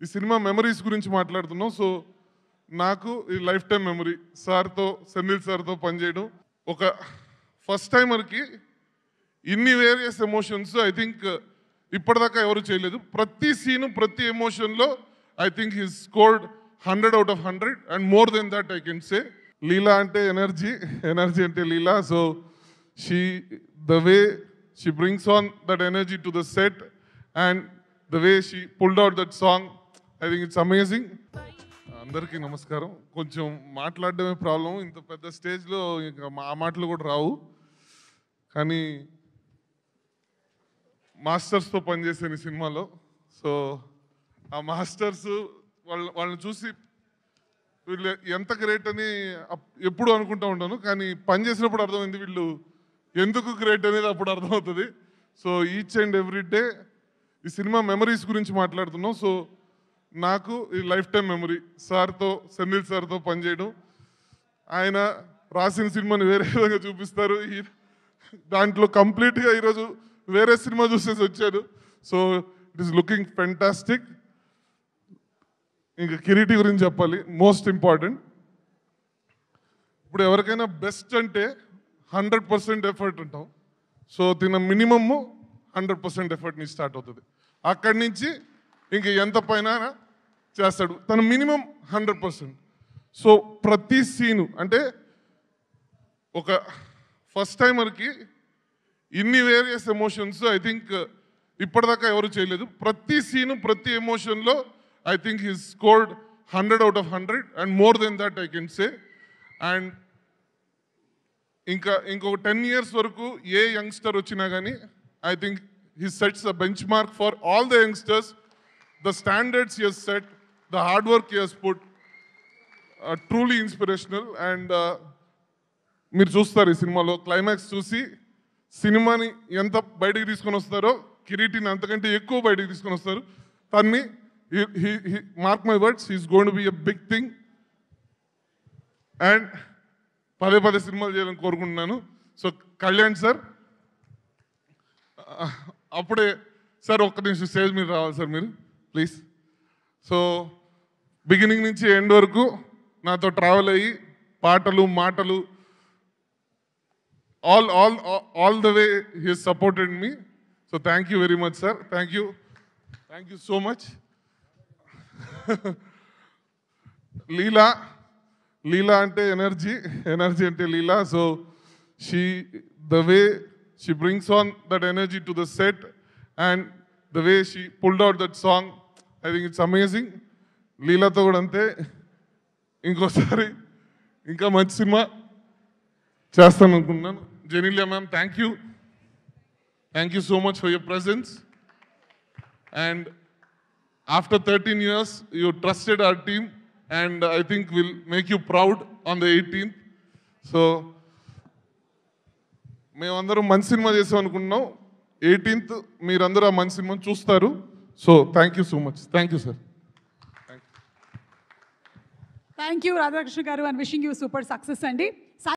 ఈ cinema memories గురించి మాట్లాడుతున్నాం. సో నాకు ఈ లైఫ్ టైం మెమరీ సార్తో, సెంధిల్ సార్తో పనిచేయడం. ఒక ఫస్ట్ టైమర్కి ఇన్ని వేరియస్ ఎమోషన్స్ ఐ థింక్ ఇప్పటిదాకా ఎవరు చేయలేదు. ప్రతి సీను, ప్రతి ఎమోషన్లో I think he scored 100 out of 100 and more then that I can say. Leela అంటే ఎనర్జీ, ఎనర్జీ అంటే Leela. So the way she brings on that energy to the set and the way she pulled out that song, I think it's amazing. అందరికీ నమస్కారం. కొంచెం మాట్లాడడమే problem, ఇంత పెద్ద స్టేజ్లో ఇంకా ఆ మాటలు కూడా రావు. కానీ మాస్టర్స్తో పనిచేసాను ఈ సినిమాలో. సో ఆ మాస్టర్స్ వాళ్ళని చూసి వీళ్ళు ఎంత గ్రేట్ అని ఎప్పుడు అనుకుంటూ ఉంటాను. కానీ పని చేసినప్పుడు అర్థమైంది వీళ్ళు ఎందుకు గ్రేట్ అనేది అప్పుడు అర్థమవుతుంది. So each and every day ఈ సినిమా మెమరీస్ గురించి మాట్లాడుతున్నాం. సో నాకు ఈ లైఫ్ టైం మెమరీ సార్తో, సెంధిల్ సార్తో పనిచేయడం. ఆయన రాసిన సినిమాని వేరే విధంగా చూపిస్తారు. దాంట్లో కంప్లీట్గా ఈరోజు వేరే సినిమా చూసేసి వచ్చారు. So it is looking fantastic. ఇంకా కిరీటి గురించి చెప్పాలి, మోస్ట్ ఇంపార్టెంట్. ఇప్పుడు ఎవరికైనా బెస్ట్ అంటే 100% ఎఫర్ట్ ఉంటాం. సో తిన మినిమమ్ 100% ఎఫర్ట్ నుంచి స్టార్ట్ అవుతుంది. అక్కడి నుంచి ఇంక ఎంత పైన చేస్తాడు, తన మినిమం 100%. సో ప్రతి సీను అంటే ఒక ఫస్ట్ టైమర్కి ఇన్ని వేరియస్ ఎమోషన్స్ ఐ థింక్ ఇప్పటిదాకా ఎవరు చేయలేదు. ప్రతి సీను, ప్రతి ఎమోషన్లో I think he scored 100 out of 100 and more then that I can say. And ఇంకొక 10 years వరకు ఏ యంగ్స్టర్ వచ్చినా కానీ I think he sets the benchmark for all the youngsters. The standards he has set, the hard work he has put, truly inspirational. And మీరు చూస్తారు ఈ సినిమాలో climax చూసి సినిమాని ఎంత బయటికి తీసుకొని వస్తారో కిరీటిని అంతకంటే ఎక్కువ బయటికి తీసుకొని వస్తారు. తన్ని mark my words, he's going to be a big thing. And పదే సినిమాలు చేయాలని కోరుకుంటున్నాను. సో కళ్యాణ్ సార్, అప్పుడే సార్ ఒక్క నిమిషం స్టేజ్ మీద రావాలి సార్ మీరు ప్లీజ్. సో బిగినింగ్ నుంచి ఎండ్ వరకు నాతో ట్రావెల్ అయ్యి పాటలు, మాటలు all the way he has supported me. So thank you very much sir, thank you so much. లీలా అంటే ఎనర్జీ, ఎనర్జీ అంటే Leela. So the way she brings on that energy to the set and the way she pulled out that song, I think it's amazing. లీలాతో కూడా అంతే. ఇంకోసారి ఇంకా మంచి cinema చేస్తాను అనుకుంటున్నాను. Genelia ma'am, thank you so much for your presence. And after 13 years you trusted our team and I think we'll make you proud on the 18th. So మేమందరం మంచి cinema చేసాం అనుకుంటున్నాం. 18th మీరందరూ ఆ మంచి సినిమా చూస్తారు. So thank you so much. Thank you sir. Thank you Radhakrishna గారు, and wishing you super success అండి.